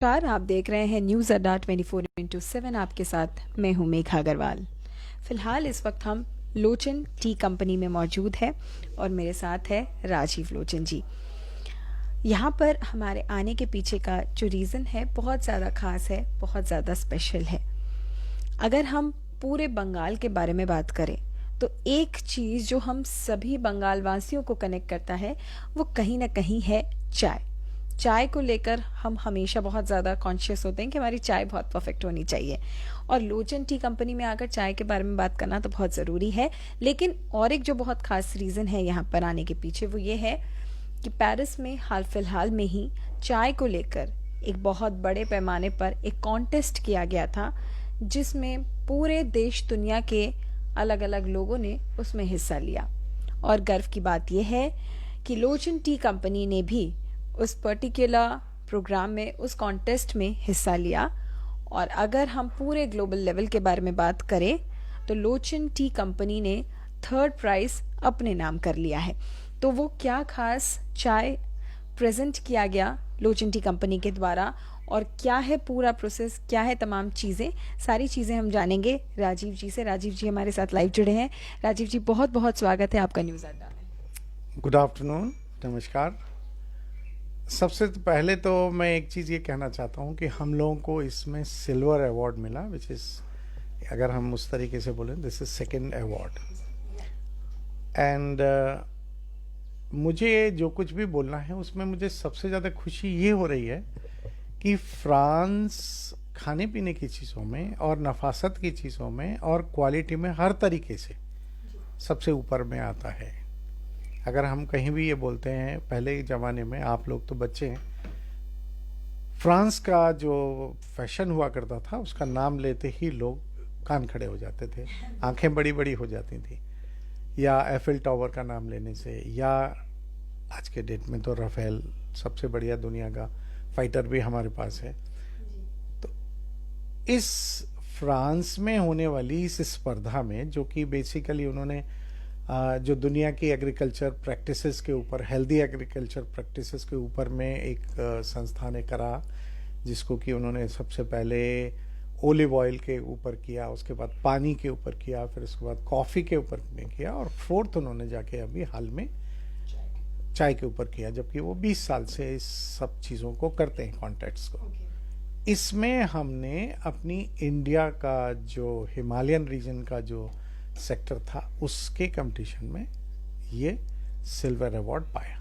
नमस्कार, आप देख रहे हैं न्यूज़ अड्डा 24/7। आपके साथ मैं हूं मेघा अग्रवाल। फिलहाल इस वक्त हम लोचन टी कंपनी में मौजूद है और मेरे साथ है राजीव लोचन जी। यहाँ पर हमारे आने के पीछे का जो रीज़न है बहुत ज़्यादा खास है, बहुत ज़्यादा स्पेशल है। अगर हम पूरे बंगाल के बारे में बात करें तो एक चीज़ जो हम सभी बंगाल वासियों को कनेक्ट करता है वो कहीं ना कहीं है चाय। चाय को लेकर हम हमेशा बहुत ज़्यादा कॉन्शियस होते हैं कि हमारी चाय बहुत परफेक्ट होनी चाहिए और लोचन टी कंपनी में आकर चाय के बारे में बात करना तो बहुत ज़रूरी है। लेकिन और एक जो बहुत खास रीज़न है यहाँ पर आने के पीछे वो ये है कि पेरिस में हाल फिलहाल में ही चाय को लेकर एक बहुत बड़े पैमाने पर एक कॉन्टेस्ट किया गया था जिसमें पूरे देश दुनिया के अलग अलग लोगों ने उसमें हिस्सा लिया। और गर्व की बात यह है कि लोचन टी कंपनी ने भी उस पर्टिकुलर प्रोग्राम में, उस कॉन्टेस्ट में हिस्सा लिया। और अगर हम पूरे ग्लोबल लेवल के बारे में बात करें तो लोचन टी कंपनी ने थर्ड प्राइज अपने नाम कर लिया है। तो वो क्या खास चाय प्रेजेंट किया गया लोचन टी कंपनी के द्वारा और क्या है पूरा प्रोसेस, क्या है तमाम चीज़ें, सारी चीज़ें हम जानेंगे राजीव जी से। राजीव जी हमारे साथ लाइव जुड़े हैं। राजीव जी बहुत बहुत स्वागत है आपका न्यूज़ अड्डा में। गुड आफ्टरनून, नमस्कार। सबसे पहले तो मैं एक चीज़ ये कहना चाहता हूँ कि हम लोगों को इसमें सिल्वर अवार्ड मिला, विच इज़, अगर हम उस तरीके से बोलें, this is second award. And मुझे जो कुछ भी बोलना है उसमें मुझे सबसे ज़्यादा खुशी ये हो रही है कि फ्रांस खाने पीने की चीज़ों में और नफासत की चीज़ों में और क्वालिटी में हर तरीके से सबसे ऊपर में आता है। अगर हम कहीं भी ये बोलते हैं, पहले के ज़माने में, आप लोग तो बच्चे हैं, फ्रांस का जो फैशन हुआ करता था उसका नाम लेते ही लोग कान खड़े हो जाते थे, आंखें बड़ी बड़ी हो जाती थी, या एफिल टावर का नाम लेने से, या आज के डेट में तो राफेल सबसे बढ़िया दुनिया का फाइटर भी हमारे पास है। तो इस फ्रांस में होने वाली इस स्पर्धा में, जो कि बेसिकली उन्होंने जो दुनिया की एग्रीकल्चर प्रैक्टिसेस के ऊपर, हेल्दी एग्रीकल्चर प्रैक्टिसेस के ऊपर में एक संस्था ने करा, जिसको कि उन्होंने सबसे पहले ओलिव ऑयल के ऊपर किया, उसके बाद पानी के ऊपर किया, फिर उसके बाद कॉफ़ी के ऊपर में किया, और फोर्थ उन्होंने जाके अभी हाल में चाय के ऊपर किया, जबकि वो 20 साल से इस सब चीज़ों को करते हैं, कॉन्टेक्ट्स को। इसमें हमने अपनी इंडिया का जो हिमालयन रीजन का जो सेक्टर था उसके कंपटीशन में ये सिल्वर अवार्ड पाया।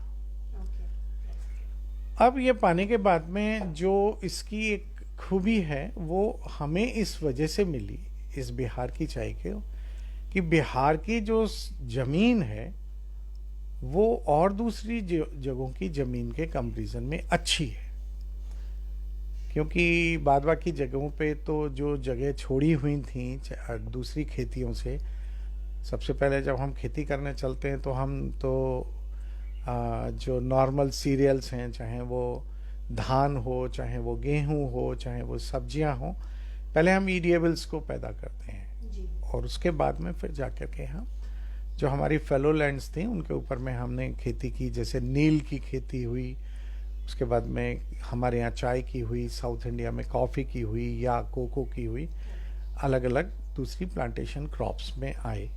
अब ये पाने के बाद में जो इसकी एक खूबी है वो हमें इस वजह से मिली, इस बिहार की चाय के, कि बिहार की जो जमीन है वो और दूसरी जगहों की जमीन के कंपैरिजन में अच्छी है, क्योंकि बाद बाकी जगहों पे तो जो जगह छोड़ी हुई थी दूसरी खेतियों से, सबसे पहले जब हम खेती करने चलते हैं तो हम तो जो नॉर्मल सीरियल्स हैं, चाहे वो धान हो, चाहे वो गेहूं हो, चाहे वो सब्जियां हो, पहले हम ईडिएबल्स को पैदा करते हैं और उसके बाद में फिर जाकर के हम जो हमारी फेलो लैंड्स थी उनके ऊपर में हमने खेती की। जैसे नील की खेती हुई, उसके बाद में हमारे यहाँ चाय की हुई, साउथ इंडिया में कॉफ़ी की हुई या कोको की हुई, अलग अलग दूसरी प्लांटेशन क्रॉप्स में आए।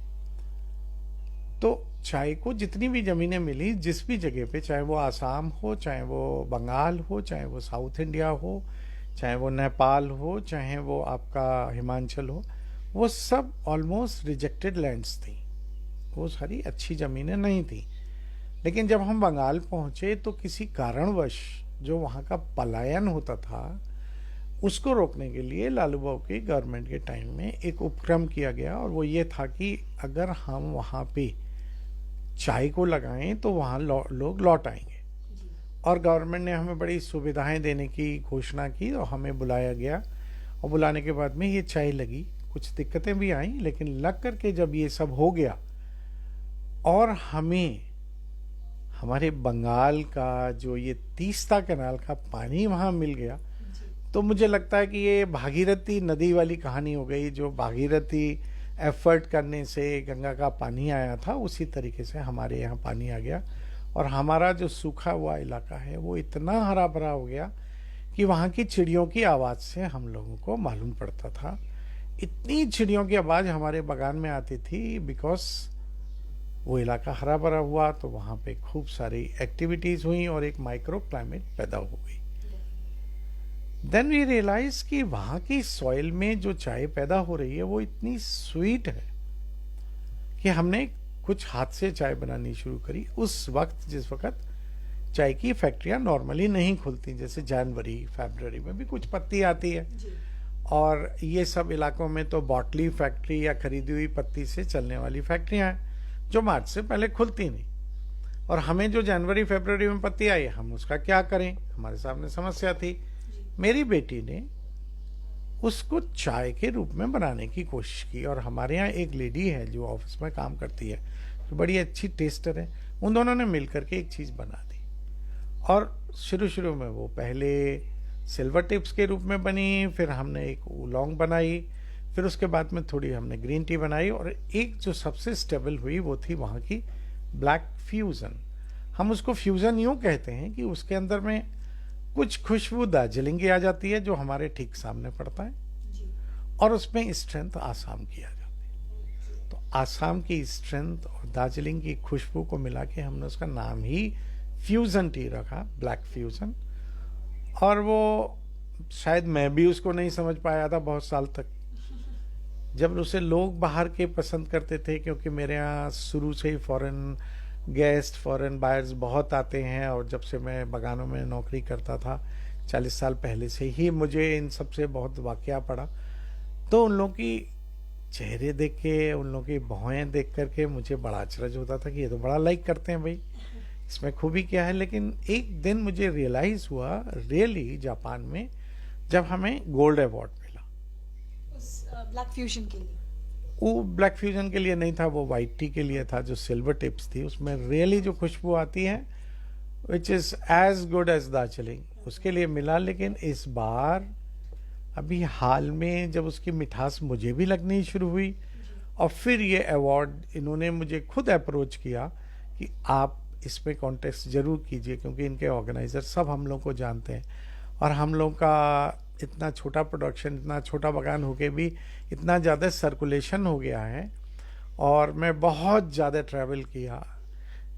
तो चाय को जितनी भी ज़मीनें मिली जिस भी जगह पे, चाहे वो आसाम हो, चाहे वो बंगाल हो, चाहे वो साउथ इंडिया हो, चाहे वो नेपाल हो, चाहे वो आपका हिमाचल हो, वो सब ऑलमोस्ट रिजेक्टेड लैंड्स थी, वो सारी अच्छी ज़मीनें नहीं थी। लेकिन जब हम बंगाल पहुँचे तो किसी कारणवश जो वहाँ का पलायन होता था उसको रोकने के लिए लालू बाबू की गवर्नमेंट के टाइम में एक उपक्रम किया गया, और वो ये था कि अगर हम वहाँ पे चाय को लगाएं तो वहाँ लोग लौट आएंगे। और गवर्नमेंट ने हमें बड़ी सुविधाएं देने की घोषणा की और हमें बुलाया गया, और बुलाने के बाद में ये चाय लगी। कुछ दिक्कतें भी आई, लेकिन लग करके जब ये सब हो गया और हमें हमारे बंगाल का जो ये तीस्ता कैनाल का पानी वहाँ मिल गया, तो मुझे लगता है कि ये भागीरथी नदी वाली कहानी हो गई। जो भागीरथी एफर्ट करने से गंगा का पानी आया था, उसी तरीके से हमारे यहाँ पानी आ गया, और हमारा जो सूखा हुआ इलाका है वो इतना हरा भरा हो गया कि वहाँ की चिड़ियों की आवाज़ से हम लोगों को मालूम पड़ता था। इतनी चिड़ियों की आवाज़ हमारे बागान में आती थी, बिकॉज वो इलाका हरा भरा हुआ, तो वहाँ पे खूब सारी एक्टिविटीज़ हुई और एक माइक्रो क्लाइमेट पैदा हो गई। देन वी रियलाइज कि वहाँ की सॉइल में जो चाय पैदा हो रही है वो इतनी स्वीट है कि हमने कुछ हाथ से चाय बनानी शुरू करी। उस वक्त, जिस वक्त चाय की फैक्ट्रियां नॉर्मली नहीं खुलती, जैसे जनवरी फरवरी में भी कुछ पत्ती आती है, और ये सब इलाकों में तो बॉटली फैक्ट्री या खरीदी हुई पत्ती से चलने वाली फैक्ट्रियां हैं जो मार्च से पहले खुलती नहीं। और हमें जो जनवरी फरवरी में पत्ती आई, हम उसका क्या करें, हमारे सामने समस्या थी। मेरी बेटी ने उसको चाय के रूप में बनाने की कोशिश की, और हमारे यहाँ एक लेडी है जो ऑफिस में काम करती है, जो बड़ी अच्छी टेस्टर है। उन दोनों ने मिलकर के एक चीज़ बना दी, और शुरू में वो पहले सिल्वर टिप्स के रूप में बनी, फिर हमने एक ओलोंग बनाई, फिर उसके बाद में थोड़ी हमने ग्रीन टी बनाई, और एक जो सबसे स्टेबल हुई वो थी वहाँ की ब्लैक फ्यूज़न। हम उसको फ्यूज़न यूँ कहते हैं कि उसके अंदर में कुछ खुशबू दार्जिलिंग की आ जाती है, जो हमारे ठीक सामने पड़ता है, और उसमें स्ट्रेंथ आसाम की आ जाती है। तो आसाम की स्ट्रेंथ और दार्जिलिंग की खुशबू को मिला के हमने उसका नाम ही फ्यूज़न टी रखा, ब्लैक फ्यूज़न। और वो शायद मैं भी उसको नहीं समझ पाया था बहुत साल तक, जब उसे लोग बाहर के पसंद करते थे, क्योंकि मेरे यहाँ शुरू से ही फॉरेन गेस्ट, फॉरेन बायर्स बहुत आते हैं, और जब से मैं बागानों में नौकरी करता था 40 साल पहले से ही मुझे इन सब से बहुत वाकया पड़ा। तो उन लोगों की चेहरे देख के, उन लोगों की भौहें देख करके मुझे बड़ा अचरज होता था कि ये तो बड़ा लाइक करते हैं भाई, इसमें खूबी क्या है। लेकिन एक दिन मुझे रियलाइज हुआ रियली जापान में, जब हमें गोल्ड अवार्ड मिला उस ब्लैक फ्यूजन के लिए। वो ब्लैक फ्यूजन के लिए नहीं था, वो वाइट टी के लिए था, जो सिल्वर टिप्स थी। उसमें रियली जो खुशबू आती है which is as good as Darjeeling, उसके लिए मिला। लेकिन इस बार अभी हाल में जब उसकी मिठास मुझे भी लगनी शुरू हुई, और फिर ये अवार्ड इन्होंने मुझे खुद अप्रोच किया कि आप इसमें कॉन्टेस्ट जरूर कीजिए, क्योंकि इनके ऑर्गेनाइजर सब हम लोग को जानते हैं, और हम लोग का इतना छोटा प्रोडक्शन, इतना छोटा बागान होके भी इतना ज़्यादा सर्कुलेशन हो गया है। और मैं बहुत ज़्यादा ट्रैवल किया,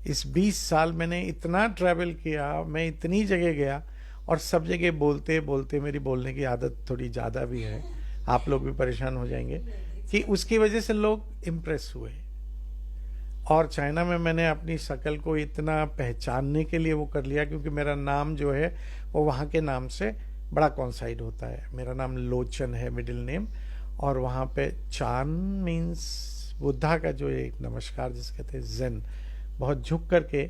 इस 20 साल मैंने इतना ट्रैवल किया, मैं इतनी जगह गया, और सब जगह बोलते बोलते मेरी बोलने की आदत थोड़ी ज़्यादा भी है, आप लोग भी परेशान हो जाएंगे, कि उसकी वजह से लोग इम्प्रेस हुए। और चाइना में मैंने अपनी शक्ल को इतना पहचानने के लिए वो कर लिया, क्योंकि मेरा नाम जो है वो वहाँ के नाम से बड़ा कॉन्साइड होता है। मेरा नाम लोचन है, मिडिल नेम, और वहाँ पे चान मीन्स बुद्धा का जो एक नमस्कार जिसे कहते हैं जेन, बहुत झुक करके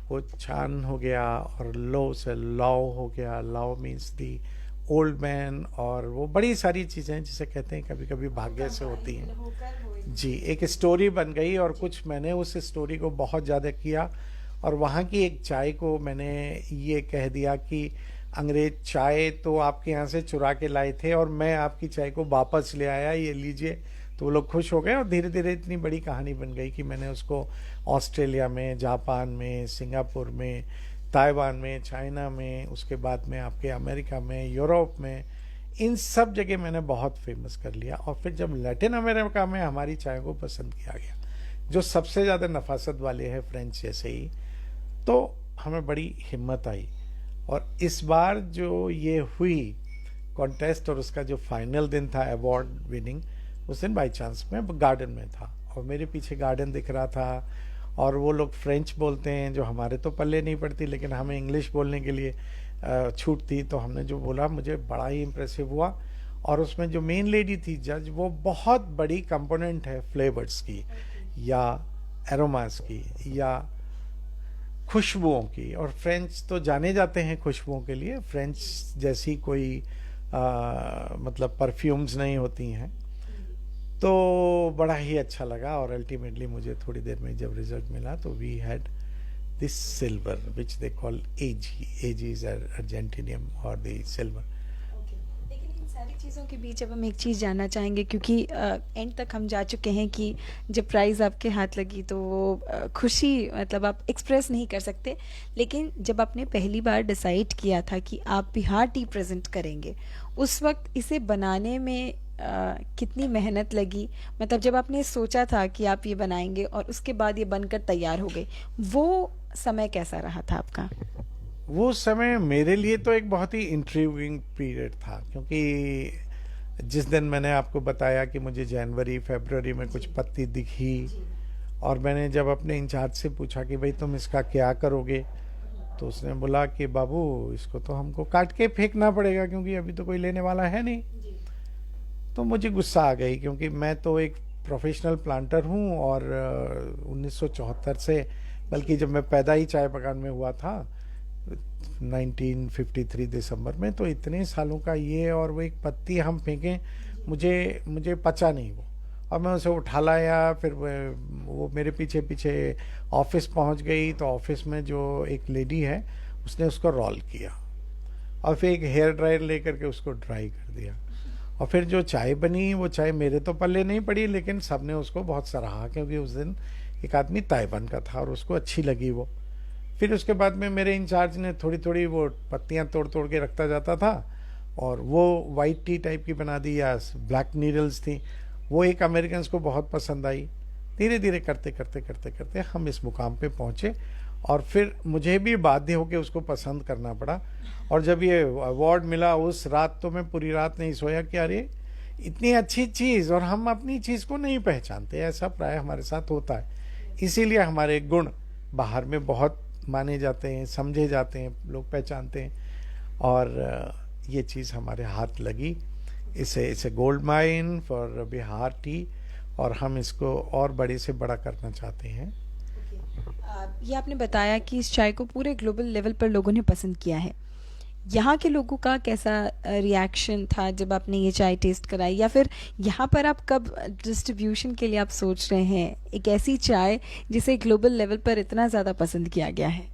वो चान हो गया, और लो से लाओ हो गया। लाओ मीन्स दी ओल्ड मैन, और वो बड़ी सारी चीज़ें जिसे कहते हैं कभी कभी भाग्य से होती हैं। जी, एक स्टोरी बन गई, और कुछ मैंने उस स्टोरी को बहुत ज़्यादा किया, और वहाँ की एक चाय को मैंने ये कह दिया कि अंग्रेज चाय तो आपके यहाँ से चुरा के लाए थे, और मैं आपकी चाय को वापस ले आया, ये लीजिए। तो वो लोग खुश हो गए, और धीरे धीरे इतनी बड़ी कहानी बन गई कि मैंने उसको ऑस्ट्रेलिया में, जापान में, सिंगापुर में, ताइवान में, चाइना में, उसके बाद में आपके अमेरिका में, यूरोप में, इन सब जगह मैंने बहुत फेमस कर लिया। और फिर जब लैटिन अमेरिका में हमारी चाय को पसंद किया गया, जो सबसे ज़्यादा नफासत वाले हैं फ्रेंच जैसे ही, तो हमें बड़ी हिम्मत आई। और इस बार जो ये हुई कॉन्टेस्ट, और उसका जो फाइनल दिन था अवार्ड विनिंग, उस दिन बाई चांस मैं गार्डन में था, और मेरे पीछे गार्डन दिख रहा था, और वो लोग फ्रेंच बोलते हैं जो हमारे तो पल्ले नहीं पड़ती, लेकिन हमें इंग्लिश बोलने के लिए छूट थी। तो हमने जो बोला मुझे बड़ा ही इम्प्रेसिव हुआ। और उसमें जो मेन लेडी थी जज, वो बहुत बड़ी कंपोनेंट है फ्लेवर्स की, या एरोमास की, या खुशबुओं की। और फ्रेंच तो जाने जाते हैं खुशबुओं के लिए, फ्रेंच जैसी कोई मतलब परफ्यूम्स नहीं होती हैं। तो बड़ा ही अच्छा लगा, और अल्टीमेटली मुझे थोड़ी देर में जब रिजल्ट मिला, तो we had this silver which they call AG. AG is argentinium और द सिल्वर। लेकिन इन सारी चीज़ों के बीच अब हम एक चीज़ जानना चाहेंगे, क्योंकि एंड तक हम जा चुके हैं कि जब प्राइज़ आपके हाथ लगी तो वो खुशी मतलब आप एक्सप्रेस नहीं कर सकते। लेकिन जब आपने पहली बार डिसाइड किया था कि आप बिहार टी प्रेजेंट करेंगे, उस वक्त इसे बनाने में कितनी मेहनत लगी? मतलब जब आपने सोचा था कि आप ये बनाएंगे और उसके बाद ये बनकर तैयार हो गई, वो समय कैसा रहा था आपका? वो समय मेरे लिए तो एक बहुत ही इंट्रीगिंग पीरियड था, क्योंकि जिस दिन मैंने आपको बताया कि मुझे जनवरी फरवरी में कुछ पत्ती दिखी, और मैंने जब अपने इंचार्ज से पूछा कि भाई तुम इसका क्या करोगे, तो उसने बोला कि बाबू इसको तो हमको काट के फेंकना पड़ेगा, क्योंकि अभी तो कोई लेने वाला है नहीं। तो मुझे गुस्सा आ गई, क्योंकि मैं तो एक प्रोफेशनल प्लांटर हूँ, और 1974 से, बल्कि जब मैं पैदा ही चाय बागान में हुआ था 1953 दिसंबर में, तो इतने सालों का ये, और वो एक पत्ती हम फेंकें, मुझे पचा नहीं वो। और मैं उसे उठा लाया, फिर वो मेरे पीछे पीछे ऑफिस पहुंच गई, तो ऑफिस में जो एक लेडी है उसने उसको रोल किया, और फिर एक हेयर ड्रायर लेकर के उसको ड्राई कर दिया, और फिर जो चाय बनी वो चाय मेरे तो पल्ले नहीं पड़ी, लेकिन सबने उसको बहुत सराहा, क्योंकि उस दिन एक आदमी ताइवान का था और उसको अच्छी लगी वो। फिर उसके बाद में मेरे इंचार्ज ने थोड़ी थोड़ी वो पत्तियां तोड़ तोड़ के रखता जाता था, और वो वाइट टी टाइप की बना दी, या ब्लैक नीडल्स थी, वो एक अमेरिकन को बहुत पसंद आई। धीरे धीरे करते करते करते करते हम इस मुकाम पे पहुंचे, और फिर मुझे भी बाध्य होकर उसको पसंद करना पड़ा। और जब ये अवार्ड मिला उस रात, तो मैं पूरी रात नहीं सोया कि अरे इतनी अच्छी चीज़, और हम अपनी चीज़ को नहीं पहचानते। ऐसा प्राय हमारे साथ होता है, इसीलिए हमारे गुण बाहर में बहुत माने जाते हैं, समझे जाते हैं, लोग पहचानते हैं, और ये चीज़ हमारे हाथ लगी। इसे gold mine for Bihar T, और हम इसको और बड़े से बड़ा करना चाहते हैं। ये आपने बताया कि इस चाय को पूरे ग्लोबल लेवल पर लोगों ने पसंद किया है। यहाँ के लोगों का कैसा रिएक्शन था जब आपने ये चाय टेस्ट कराई, या फिर यहाँ पर आप कब डिस्ट्रीब्यूशन के लिए आप सोच रहे हैं एक ऐसी चाय जिसे ग्लोबल लेवल पर इतना ज़्यादा पसंद किया गया है?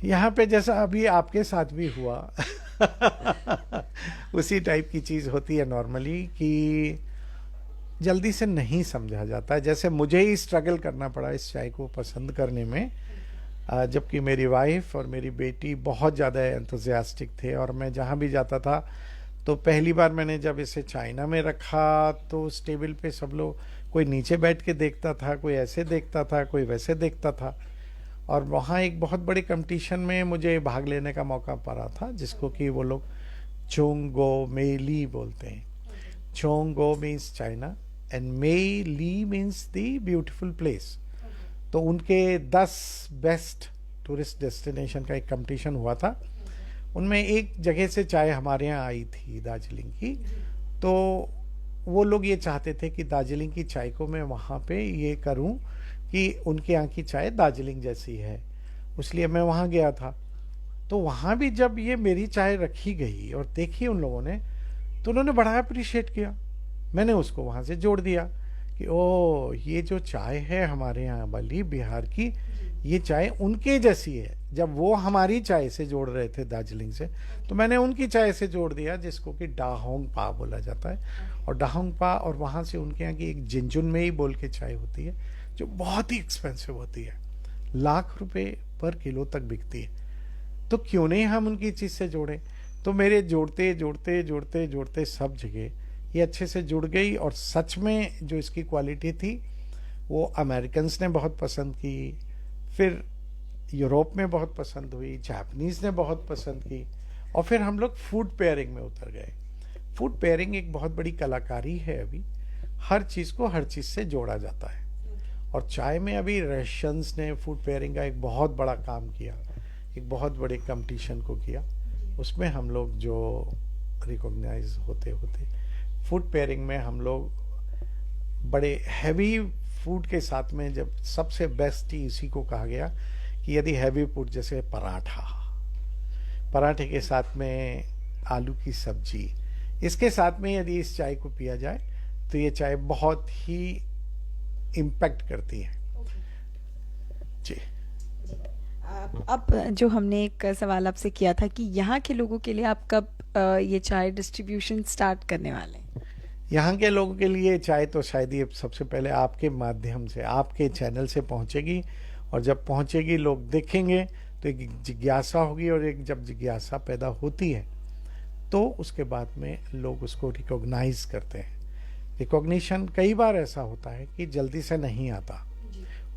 यहाँ पे जैसा अभी आपके साथ भी हुआ उसी टाइप की चीज़ होती है नॉर्मली, कि जल्दी से नहीं समझा जाता है। जैसे मुझे ही स्ट्रगल करना पड़ा इस चाय को पसंद करने में, जबकि मेरी वाइफ और मेरी बेटी बहुत ज़्यादा एंथुजियास्टिक थे, और मैं जहाँ भी जाता था, तो पहली बार मैंने जब इसे चाइना में रखा, तो उस टेबल पे सब लोग, कोई नीचे बैठ के देखता था, कोई ऐसे देखता था, कोई वैसे देखता था, और वहाँ एक बहुत बड़े कंपटीशन में मुझे भाग लेने का मौका पड़ा था, जिसको कि वो लोग चोंगो मेली बोलते हैं। चोंगो मीन्स चाइना, एंड मेली मीन्स द ब्यूटीफुल प्लेस। तो उनके 10 बेस्ट टूरिस्ट डेस्टिनेशन का एक कंपटीशन हुआ था, उनमें एक जगह से चाय हमारे यहाँ आई थी, दार्जिलिंग की। तो वो लोग ये चाहते थे कि दार्जिलिंग की चाय को मैं वहाँ पे ये करूँ कि उनके यहाँ की चाय दार्जिलिंग जैसी है, इसलिए मैं वहाँ गया था। तो वहाँ भी जब ये मेरी चाय रखी गई और देखी उन लोगों ने, तो उन्होंने बड़ा अप्रिशिएट किया। मैंने उसको वहाँ से जोड़ दिया कि ओ, ये जो चाय है हमारे यहाँ वाली बिहार की, ये चाय उनके जैसी है। जब वो हमारी चाय से जोड़ रहे थे दार्जिलिंग से, तो मैंने उनकी चाय से जोड़ दिया, जिसको कि डाहोंग पा बोला जाता है। और डाहोंग पा, और वहाँ से उनके यहाँ की एक जिंजुन में ही बोल के चाय होती है, जो बहुत ही एक्सपेंसिव होती है, लाख रुपए पर किलो तक बिकती है। तो क्यों नहीं हम उनकी चीज़ से जोड़ें। तो मेरे जोड़ते जोड़ते जोड़ते जोड़ते सब जगह ये अच्छे से जुड़ गई, और सच में जो इसकी क्वालिटी थी वो अमेरिकन्स ने बहुत पसंद की, फिर यूरोप में बहुत पसंद हुई, जापानीज़ ने बहुत पसंद की, और फिर हम लोग फूड पेयरिंग में उतर गए। फूड पेयरिंग एक बहुत बड़ी कलाकारी है। अभी हर चीज़ को हर चीज़ से जोड़ा जाता है, और चाय में अभी रशियंस ने फूड पेयरिंग का एक बहुत बड़ा काम किया, एक बहुत बड़े कंपटीशन को किया, उसमें हम लोग जो रिकॉग्नाइज होते होते फूड पेयरिंग में हम लोग बड़े हैवी फूड के साथ में, जब सबसे बेस्ट ही इसी को कहा गया कि यदि हैवी फूड जैसे पराठे के साथ में आलू की सब्जी, इसके साथ में यदि इस चाय को पिया जाए तो ये चाय बहुत ही इम्पैक्ट करती है। जी। अब जो हमने एक सवाल आपसे किया था कि यहाँ के लोगों के लिए आप कब ये चाय डिस्ट्रीब्यूशन स्टार्ट करने वाले हैं? यहाँ के लोगों के लिए चाय तो शायद ये सबसे पहले आपके माध्यम से, आपके चैनल से पहुँचेगी, और जब पहुँचेगी लोग देखेंगे तो एक जिज्ञासा होगी, और एक जब जिज्ञासा पैदा होती है तो उसके बाद में लोग उसको रिकॉग्नाइज करते हैं। रिकॉग्निशन कई बार ऐसा होता है कि जल्दी से नहीं आता,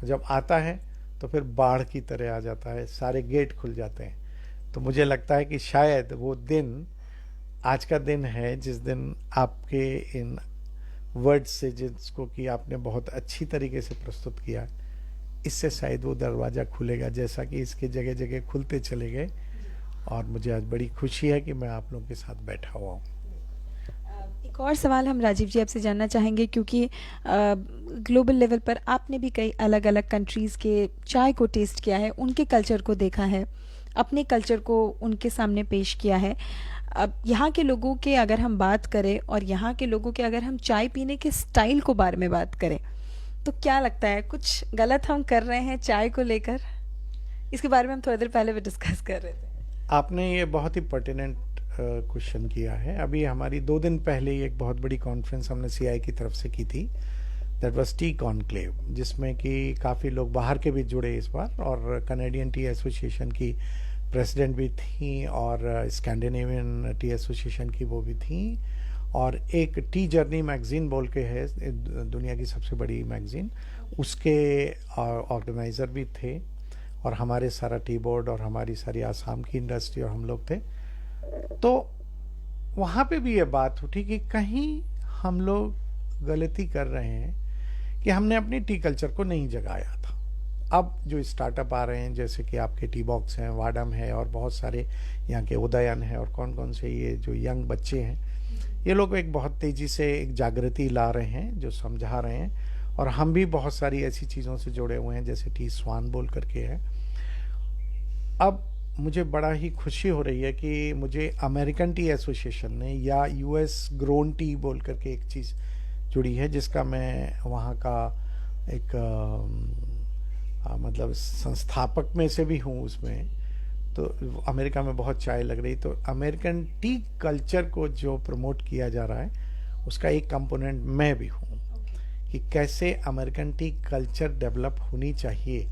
जब आता है तो फिर बाढ़ की तरह आ जाता है, सारे गेट खुल जाते हैं। तो मुझे लगता है कि शायद वो दिन आज का दिन है जिस दिन आपके इन वर्ड्स से, जिसको कि आपने बहुत अच्छी तरीके से प्रस्तुत किया, इससे शायद वो दरवाज़ा खुलेगा, जैसा कि इसके जगह जगह खुलते चले गए। और मुझे आज बड़ी खुशी है कि मैं आप लोगों के साथ बैठा हुआ हूँ। एक और सवाल हम राजीव जी आपसे जानना चाहेंगे, क्योंकि ग्लोबल लेवल पर आपने भी कई अलग अलग कंट्रीज़ के चाय को टेस्ट किया है, उनके कल्चर को देखा है, अपने कल्चर को उनके सामने पेश किया है। अब यहाँ के लोगों के अगर हम बात करें और यहाँ के लोगों के अगर हम चाय पीने के स्टाइल को बारे में बात करें, तो क्या लगता है कुछ गलत हम कर रहे हैं चाय को लेकर? इसके बारे में हम थोड़ी देर पहले भी डिस्कस कर रहे थे। आपने ये बहुत ही पर्टिनेंट क्वेश्चन किया है। अभी हमारी 2 दिन पहले ही एक बहुत बड़ी कॉन्फ्रेंस हमने सीआई की तरफ से की थी, दैट वाज टी कॉन्क्लेव, जिसमें कि काफ़ी लोग बाहर के भी जुड़े इस बार, और कनेडियन टी एसोसिएशन की प्रेसिडेंट भी थी, और स्कैंडिनेवियन टी एसोसिएशन की वो भी थी, और एक टी जर्नी मैगजीन बोल के है, दुनिया की सबसे बड़ी मैगजीन, उसके ऑर्गेनाइज़र भी थे, और हमारे सारा टी बोर्ड और हमारी सारी आसाम की इंडस्ट्री और हम लोग थे। तो वहाँ पे भी ये बात उठी कि कहीं हम लोग गलती कर रहे हैं कि हमने अपनी टी कल्चर को नहीं जगाया था। अब जो स्टार्टअप आ रहे हैं, जैसे कि आपके टी बॉक्स हैं, वाडम है, और बहुत सारे यहाँ के उदयन है, और कौन कौन से ये जो यंग बच्चे हैं, ये लोग एक बहुत तेज़ी से एक जागृति ला रहे हैं, जो समझा रहे हैं, और हम भी बहुत सारी ऐसी चीज़ों से जुड़े हुए हैं, जैसे टी स्वान बोल करके है। अब मुझे बड़ा ही खुशी हो रही है कि मुझे अमेरिकन टी एसोसिएशन ने, या यूएस ग्रोन टी बोल करके एक चीज़ जुड़ी है, जिसका मैं वहाँ का एक मतलब संस्थापक में से भी हूँ उसमें। तो अमेरिका में बहुत चाय लग रही, तो अमेरिकन टी कल्चर को जो प्रमोट किया जा रहा है, उसका एक कंपोनेंट मैं भी हूँ, कि कैसे अमेरिकन टी कल्चर डेवलप होनी चाहिए।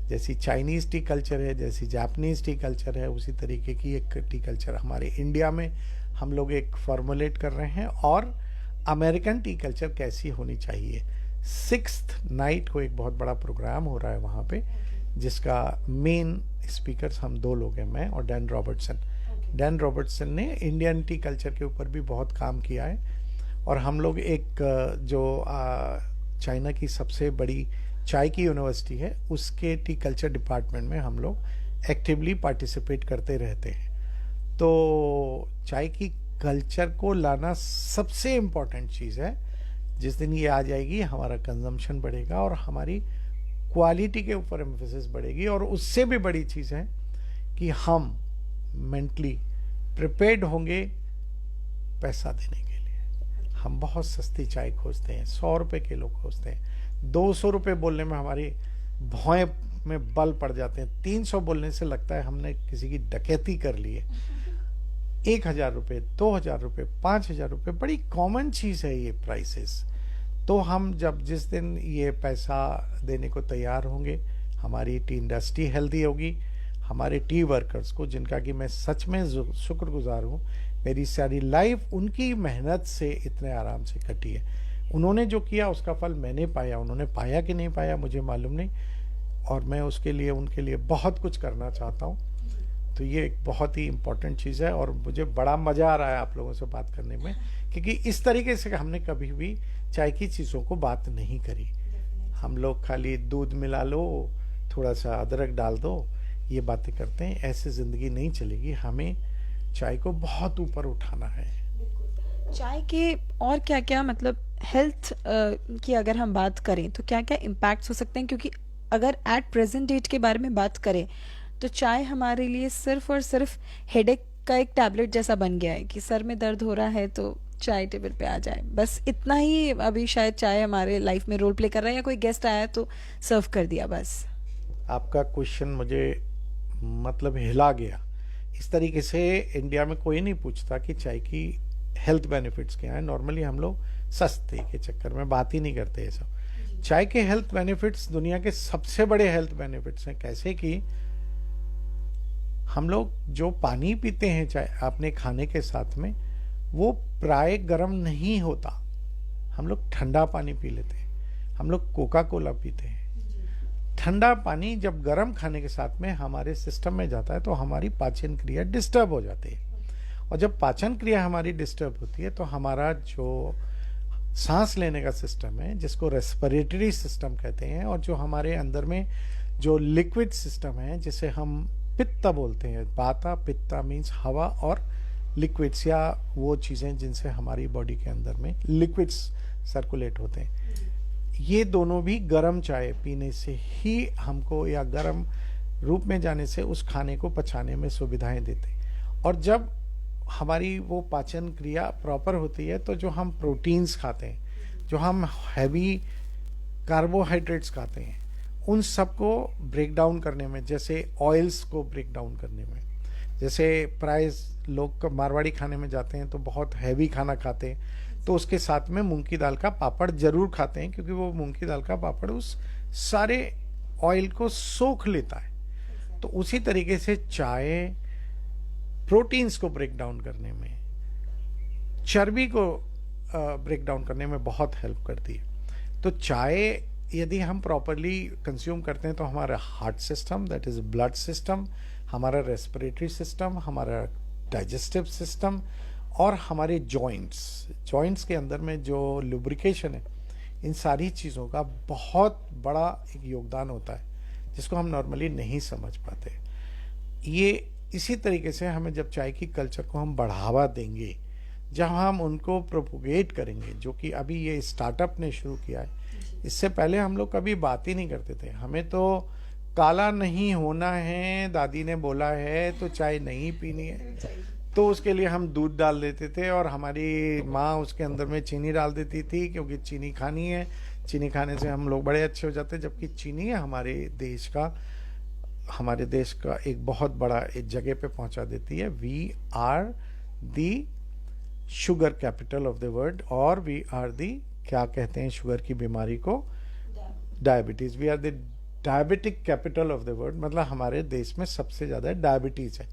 जैसी चाइनीज़ टी कल्चर है, जैसी जापानीज़ टी कल्चर है, उसी तरीके की एक टी कल्चर हमारे इंडिया में हम लोग एक फॉर्मुलेट कर रहे हैं, और अमेरिकन टी कल्चर कैसी होनी चाहिए। 6th नाइट को एक बहुत बड़ा प्रोग्राम हो रहा है वहाँ पे, जिसका मेन स्पीकर्स हम 2 लोग हैं, मैं और डैन रॉबर्टसन। डैन रॉबर्टसन ने इंडियन टी कल्चर के ऊपर भी बहुत काम किया है, और हम लोग एक जो चाइना की सबसे बड़ी चाय की यूनिवर्सिटी है, उसके टी कल्चर डिपार्टमेंट में हम लोग एक्टिवली पार्टिसिपेट करते रहते हैं। तो चाय की कल्चर को लाना सबसे इम्पोर्टेंट चीज़ है। जिस दिन ये आ जाएगी, हमारा कंजम्पशन बढ़ेगा और हमारी क्वालिटी के ऊपर एम्फेसिस बढ़ेगी, और उससे भी बड़ी चीज़ है कि हम मेंटली प्रिपेयर्ड होंगे पैसा देने के लिए। हम बहुत सस्ती चाय खोजते हैं, 100 रुपये किलो खोजते हैं, 200 रुपये बोलने में हमारी भौएं में बल पड़ जाते हैं, 300 बोलने से लगता है हमने किसी की डकैती कर ली है। 1000 रुपये, 2000 रुपये, 5000 रुपये, बड़ी कॉमन चीज़ है ये प्राइसेस। तो हम जब जिस दिन ये पैसा देने को तैयार होंगे, हमारी टी इंडस्ट्री हेल्दी होगी, हमारे टी वर्कर्स को, जिनका कि मैं सच में शुक्रगुजार हूँ, मेरी सारी लाइफ उनकी मेहनत से इतने आराम से कटी है। उन्होंने जो किया उसका फल मैंने पाया, उन्होंने पाया कि नहीं पाया मुझे मालूम नहीं, और मैं उसके लिए उनके लिए बहुत कुछ करना चाहता हूँ। तो ये एक बहुत ही इम्पोर्टेंट चीज़ है, और मुझे बड़ा मज़ा आ रहा है आप लोगों से बात करने में, क्योंकि इस तरीके से हमने कभी भी चाय की चीज़ों को बात नहीं करी। हम लोग खाली दूध मिला लो, थोड़ा सा अदरक डाल दो, ये बातें करते हैं। ऐसे ज़िंदगी नहीं चलेगी, हमें चाय को बहुत ऊपर उठाना है। चाय के और क्या क्या मतलब हेल्थ की अगर हम बात करें तो क्या क्या इम्पैक्ट्स हो सकते हैं, क्योंकि अगर एट प्रेजेंट डेट के बारे में बात करें तो चाय हमारे लिए सिर्फ और सिर्फ हेडेक का एक टैबलेट जैसा बन गया है कि सर में दर्द हो रहा है तो चाय टेबल पे आ जाए, बस इतना ही अभी शायद चाय हमारे लाइफ में रोल प्ले कर रहा है, या कोई गेस्ट आया तो सर्व कर दिया बस। आपका क्वेश्चन मुझे मतलब हिला गया। इस तरीके से इंडिया में कोई नहीं पूछता कि चाय की हेल्थ बेनिफिट्स क्या है। नॉर्मली हम लोग सस्ते के चक्कर में बात ही नहीं करते ये सब। चाय के हेल्थ बेनिफिट्स दुनिया के सबसे बड़े हेल्थ बेनिफिट्स हैं। कैसे कि हम लोग जो पानी पीते हैं चाय अपने खाने के साथ में, वो प्राय गर्म नहीं होता। हम लोग ठंडा पानी पी लेते हैं, हम लोग कोका कोला पीते हैं। ठंडा पानी जब गर्म खाने के साथ में हमारे सिस्टम में जाता है तो हमारी पाचन क्रिया डिस्टर्ब हो जाती है, और जब पाचन क्रिया हमारी डिस्टर्ब होती है तो हमारा जो सांस लेने का सिस्टम है, जिसको रेस्पिरेटरी सिस्टम कहते हैं, और जो हमारे अंदर में जो लिक्विड सिस्टम है जिसे हम पित्ता बोलते हैं, वाता पित्ता मीन्स हवा और लिक्विड्स, या वो चीज़ें जिनसे हमारी बॉडी के अंदर में लिक्विड्स सर्कुलेट होते हैं, ये दोनों भी गर्म चाय पीने से ही हमको, या गर्म रूप में जाने से उस खाने को पचाने में सुविधाएं देते। और जब हमारी वो पाचन क्रिया प्रॉपर होती है तो जो हम प्रोटीन्स खाते हैं, जो हम हैवी कार्बोहाइड्रेट्स खाते हैं, उन सबको ब्रेक डाउन करने में, जैसे ऑयल्स को ब्रेक डाउन करने में, जैसे प्राय लोग मारवाड़ी खाने में जाते हैं तो बहुत हैवी खाना खाते हैं, तो उसके साथ में मूंग की दाल का पापड़ जरूर खाते हैं, क्योंकि वो मूंग की दाल का पापड़ उस सारे ऑयल को सोख लेता है। तो उसी तरीके से चाय प्रोटीन्स को ब्रेक डाउन करने में, चर्बी को ब्रेक डाउन करने में बहुत हेल्प करती है। तो चाय यदि हम प्रॉपरली कंज्यूम करते हैं तो हमारा heart system, that is blood system, हमारा रेस्पिरेटरी सिस्टम, हमारा डाइजेस्टिव सिस्टम, और हमारे जॉइंट्स के अंदर में जो लुब्रिकेशन है, इन सारी चीज़ों का बहुत बड़ा एक योगदान होता है, जिसको हम नॉर्मली नहीं समझ पाते। ये इसी तरीके से हमें जब चाय की कल्चर को हम बढ़ावा देंगे, जब हम उनको प्रोपोगेट करेंगे, जो कि अभी ये स्टार्टअप ने शुरू किया है। इससे पहले हम लोग कभी बात ही नहीं करते थे। हमें तो काला नहीं होना है, दादी ने बोला है, तो चाय नहीं पीनी है, तो उसके लिए हम दूध डाल देते थे, और हमारी माँ उसके अंदर में चीनी डाल देती थी, क्योंकि चीनी खानी है, चीनी खाने से हम लोग बड़े अच्छे हो जाते हैं। जबकि चीनी हमारे देश का एक बहुत बड़ा एक जगह पे पहुंचा देती है। We are the sugar capital of the world, और वी आर दी, क्या कहते हैं शुगर की बीमारी को, diabetes. We are the diabetic capital of the world, मतलब हमारे देश में सबसे ज़्यादा डायबिटीज है।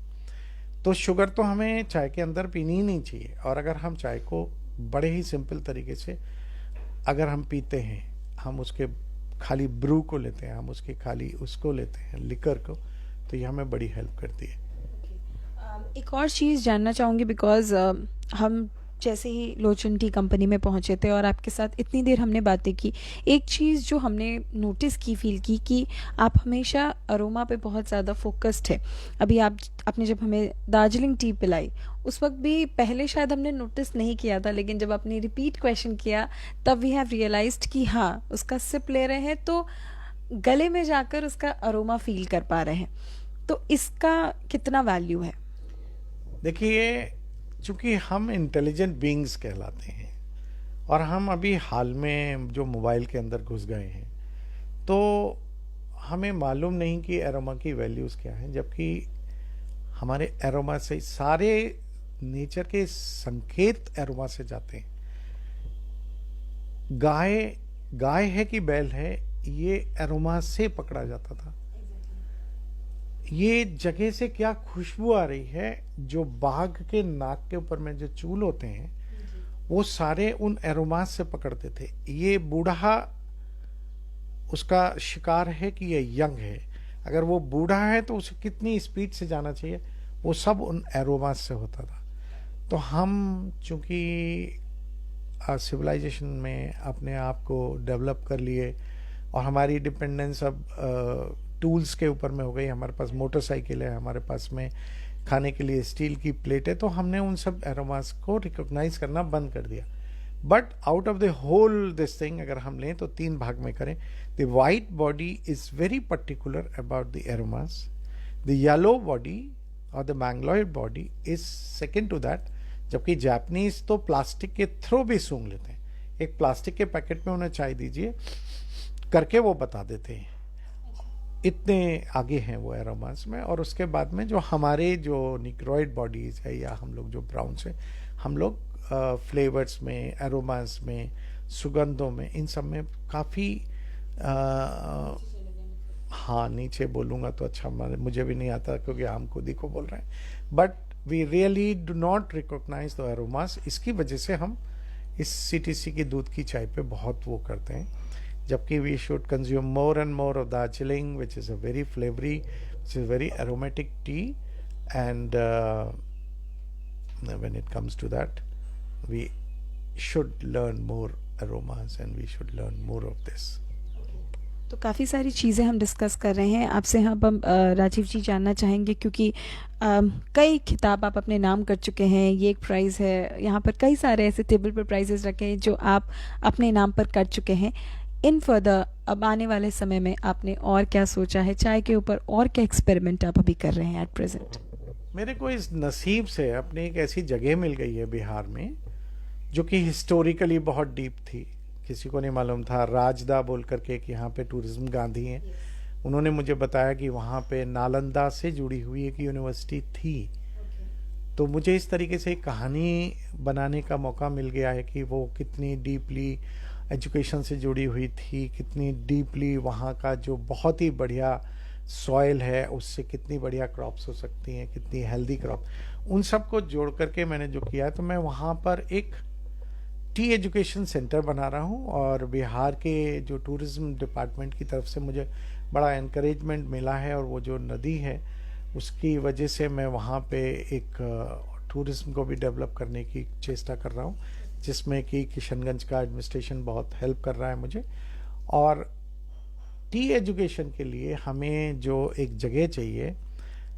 तो शुगर तो हमें चाय के अंदर पीनी ही नहीं चाहिए। और अगर हम चाय को बड़े ही सिंपल तरीके से अगर हम पीते हैं, हम उसके खाली ब्रू को लेते हैं, हम उसके खाली उसको लेते हैं लिकर को, तो ये हमें बड़ी हेल्प करती है। एक और चीज़ जानना चाहूँगी, बिकॉज हम जैसे ही लोचन टी कंपनी में पहुँचे थे और आपके साथ इतनी देर हमने बातें की, एक चीज़ जो हमने नोटिस की, फील की, कि आप हमेशा अरोमा पे बहुत ज़्यादा फोकस्ड है। अभी आपने जब हमें दार्जिलिंग टी पिलाई, उस वक्त भी पहले शायद हमने नोटिस नहीं किया था, लेकिन जब आपने रिपीट क्वेश्चन किया तब वी हैव रियलाइज्ड कि हाँ, उसका सिप ले रहे हैं तो गले में जाकर उसका अरोमा फील कर पा रहे हैं। तो इसका कितना वैल्यू है? देखिए, चूंकि हम इंटेलिजेंट बीइंग्स कहलाते हैं, और हम अभी हाल में जो मोबाइल के अंदर घुस गए हैं, तो हमें मालूम नहीं कि एरोमा की वैल्यूज़ क्या हैं, जबकि हमारे एरोमा से सारे नेचर के संकेत एरोमा से जाते हैं। गाय है कि बैल है, ये एरोमा से पकड़ा जाता था। ये जगह से क्या खुशबू आ रही है, जो बाघ के नाक के ऊपर में जो चूल होते हैं, वो सारे उन एरोमास से पकड़ते थे। ये बूढ़ा उसका शिकार है कि ये यंग है, अगर वो बूढ़ा है तो उसे कितनी स्पीड से जाना चाहिए, वो सब उन एरोमास से होता था। तो हम चूंकि सिविलाइजेशन में अपने आप को डेवलप कर लिए, और हमारी डिपेंडेंस अब टूल्स के ऊपर में हो गई, हमारे पास मोटरसाइकिल है, हमारे पास में खाने के लिए स्टील की प्लेट है, तो हमने उन सब एरोमास को रिकॉग्नाइज करना बंद कर दिया। But out of the whole this thing अगर हम लें तो 3 भाग में करें। The white body is very particular about the aromas, the yellow body और the Mongoloid body is second to that. जबकि जापानीज तो प्लास्टिक के थ्रू भी सूंघ लेते हैं, एक प्लास्टिक के पैकेट में उन्हें चाय दीजिए करके वो बता देते हैं। इतने आगे हैं वो एरोमास में। और उसके बाद में जो हमारे जो निक्रोइड बॉडीज है या हम लोग जो ब्राउन्स है, हम लोग फ्लेवर्स में, एरोमास में, सुगंधों में, इन सब में काफ़ी हाँ, नीचे बोलूँगा तो अच्छा मुझे भी नहीं आता क्योंकि हम खुद ही को बोल रहे हैं, but we really do not recognise the aromas. इसकी वजह से हम इस सीटीसी की दूध की चाय पे बहुत वो करते हैं, जबकि we should consume more and more of Darjeeling which is a very flavoury, which is very aromatic tea, and when it comes to that, we should learn more aromas and we should learn more of this. तो काफ़ी सारी चीज़ें हम discuss कर रहे हैं आपसे। हम राजीव जी जानना चाहेंगे, क्योंकि कई खिताब आप अपने नाम कर चुके हैं, ये एक प्राइज़ है, यहाँ पर कई सारे ऐसे टेबल पर प्राइजेस रखे हैं जो आप अपने नाम पर कर चुके हैं। इन फर्दर अब आने वाले समय में आपने और क्या सोचा है चाय के ऊपर, और क्या एक्सपेरिमेंट आप अभी कर रहे हैं एट प्रेजेंट? मेरे को इस नसीब से अपनी एक ऐसी जगह मिल गई है बिहार में जो कि हिस्टोरिकली बहुत डीप थी। किसी को नहीं मालूम था, राजदा बोल करके कि यहाँ पे टूरिज्म गांधी हैं। उन्होंने मुझे बताया कि वहाँ पे नालंदा से जुड़ी हुई एक यूनिवर्सिटी थी। तो मुझे इस तरीके से एक कहानी बनाने का मौका मिल गया है कि वो कितनी डीपली एजुकेशन से जुड़ी हुई थी, कितनी डीपली वहाँ का जो बहुत ही बढ़िया सॉइल है उससे कितनी बढ़िया क्रॉप्स हो सकती हैं, कितनी हेल्दी क्रॉप, उन सब को जोड़ करके मैंने जो किया। तो मैं वहाँ पर एक टी एजुकेशन सेंटर बना रहा हूँ, और बिहार के जो टूरिज्म डिपार्टमेंट की तरफ से मुझे बड़ा एनकरेजमेंट मिला है, और वो जो नदी है उसकी वजह से मैं वहाँ पे एक टूरिज्म को भी डेवलप करने की चेष्टा कर रहा हूँ, जिसमें कि किशनगंज का एडमिनिस्ट्रेशन बहुत हेल्प कर रहा है मुझे। और टी एजुकेशन के लिए हमें जो एक जगह चाहिए,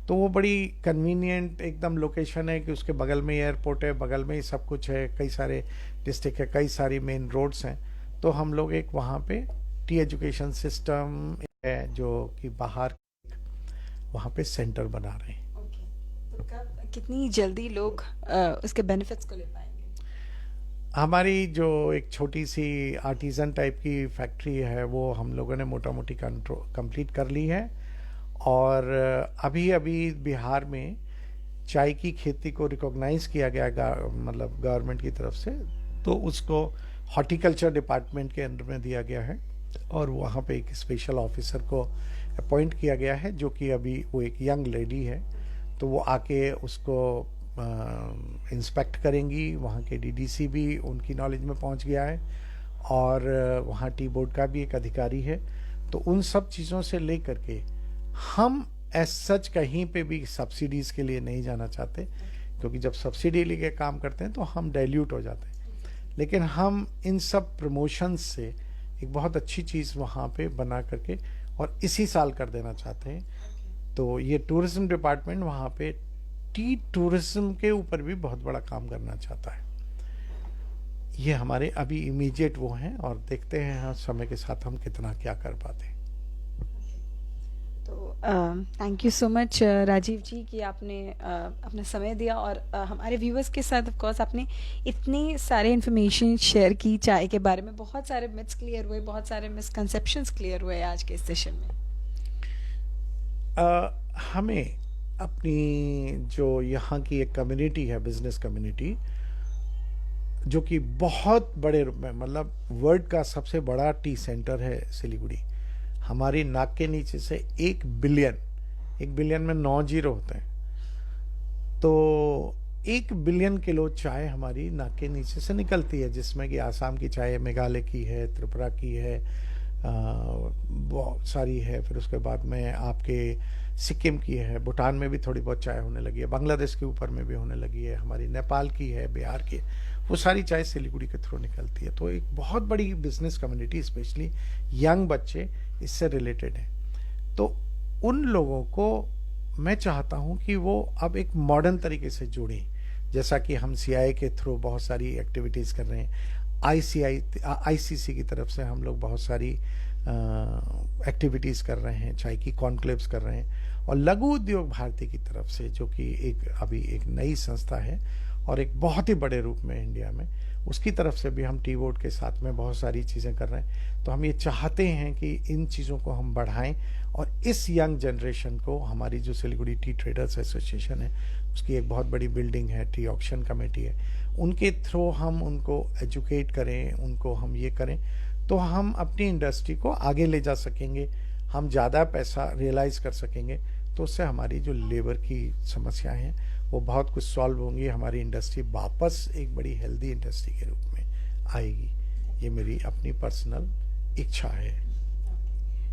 तो वो बड़ी कन्वीनियंट एकदम लोकेशन है कि उसके बगल में एयरपोर्ट है, बगल में ही सब कुछ है, कई सारे डिस्ट्रिक्ट है, कई सारी मेन रोड्स हैं। तो हम लोग एक वहाँ पे टी एजुकेशन सिस्टम है जो कि बाहर वहाँ पे सेंटर बना रहे हैं। तो कब, कितनी जल्दी लोग उसके बेनिफिट्स को ले पाएंगे? हमारी जो एक छोटी सी आर्टिजन टाइप की फैक्ट्री है वो हम लोगों ने मोटा मोटी कंप्लीट कर ली है, और अभी अभी बिहार में चाय की खेती को रिकॉग्नाइज किया गया मतलब गवर्नमेंट की तरफ से, तो उसको हॉर्टिकल्चर डिपार्टमेंट के अंडर में दिया गया है, और वहाँ पे एक स्पेशल ऑफिसर को अपॉइंट किया गया है जो कि अभी वो एक यंग लेडी है। तो वो आके उसको इंस्पेक्ट करेंगी। वहाँ के डीडीसी भी उनकी नॉलेज में पहुँच गया है, और वहाँ टी बोर्ड का भी एक अधिकारी है। तो उन सब चीज़ों से ले करके हम एज सच कहीं पे भी सब्सिडीज़ के लिए नहीं जाना चाहते, क्योंकि जब सब्सिडी लेके काम करते हैं तो हम डाइल्यूट हो जाते हैं। लेकिन हम इन सब प्रमोशंस से एक बहुत अच्छी चीज़ वहाँ पे बना करके और इसी साल कर देना चाहते हैं। तो ये टूरिज्म डिपार्टमेंट वहाँ पे टी टूरिज्म के ऊपर भी बहुत बड़ा काम करना चाहता है। ये हमारे अभी इमीडिएट वो हैं, और देखते हैं हाँ समय के साथ हम कितना क्या कर पाते हैं। तो thank you so much Rajeev ji कि आपने अपना समय दिया, और हमारे व्यूवर्स के साथ ऑफ कोर्स आपने इतनी सारे इन्फॉर्मेशन शेयर की चाय के बारे में। बहुत सारे मिथ्स क्लियर हुए, बहुत सारे मिसकंसेप्शंस क्लियर हुए आज के इस सेशन में। हमें अपनी जो यहाँ की एक कम्युनिटी है, बिजनेस कम्युनिटी, जो कि बहुत बड़े रूप में, मतलब वर्ल्ड का सबसे बड़ा टी सेंटर है सिलीगुड़ी, हमारी नाक के नीचे से 1 बिलियन में 9 जीरो होते हैं, तो 1 बिलियन किलो चाय हमारी नाक के नीचे से निकलती है, जिसमें कि आसाम की चाय, मेघालय की है, त्रिपुरा की है, बहुत सारी है। फिर उसके बाद में आपके सिक्किम की है, भूटान में भी थोड़ी बहुत चाय होने लगी है, बांग्लादेश के ऊपर में भी होने लगी है, हमारी नेपाल की है, बिहार की है, वो सारी चाय सिलीगुड़ी के थ्रू निकलती है। तो एक बहुत बड़ी बिजनेस कम्युनिटी, स्पेशली यंग बच्चे इससे रिलेटेड है। तो उन लोगों को मैं चाहता हूं कि वो अब एक मॉडर्न तरीके से जुड़ें, जैसा कि हम CII के थ्रू बहुत सारी एक्टिविटीज़ कर रहे हैं, ICC की तरफ से हम लोग बहुत सारी एक्टिविटीज़ कर रहे हैं, चाय की कॉन्क्लेव्स कर रहे हैं, और लघु उद्योग भारती की तरफ से, जो कि एक अभी एक नई संस्था है, और एक बहुत ही बड़े रूप में इंडिया में, उसकी तरफ से भी हम टी वोट के साथ में बहुत सारी चीज़ें कर रहे हैं। तो हम ये चाहते हैं कि इन चीज़ों को हम बढ़ाएं और इस यंग जनरेशन को, हमारी जो सिलीगुड़ी टी ट्रेडर्स एसोसिएशन है उसकी एक बहुत बड़ी बिल्डिंग है, टी ऑक्शन कमेटी है, उनके थ्रू हम उनको एजुकेट करें, उनको हम ये करें तो हम अपनी इंडस्ट्री को आगे ले जा सकेंगे, हम ज़्यादा पैसा रियलाइज़ कर सकेंगे। तो उससे हमारी जो लेबर की समस्याएं हैं वो बहुत कुछ सॉल्व होंगी, हमारी इंडस्ट्री वापस एक बड़ी हेल्दी इंडस्ट्री के रूप में आएगी। ये मेरी अपनी पर्सनल इच्छा है।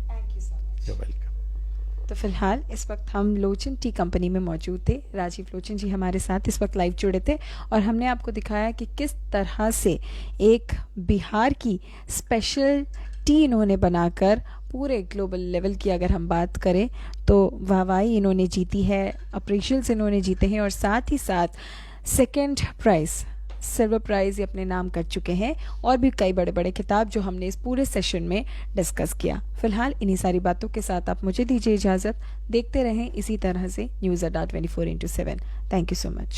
Thank you so much. You welcome. तो फिलहाल इस वक्त हम लोचन टी कंपनी में मौजूद थे। राजीव लोचन जी हमारे साथ इस वक्त लाइव जुड़े थे और हमने आपको दिखाया कि किस तरह से एक बिहार की स्पेशल टी इन्होंने बनाकर पूरे ग्लोबल लेवल की अगर हम बात करें तो वाहवाही इन्होंने जीती है, अप्रेशल्स इन्होंने जीते हैं और साथ ही साथ सेकंड प्राइज़, सिल्वर प्राइज़ ये अपने नाम कर चुके हैं और भी कई बड़े बड़े खिताब जो हमने इस पूरे सेशन में डिस्कस किया। फिलहाल इन्हीं सारी बातों के साथ आप मुझे दीजिए इजाज़त। देखते रहें इसी तरह से न्यूज़ अड्डा 24/7। Thank you so much.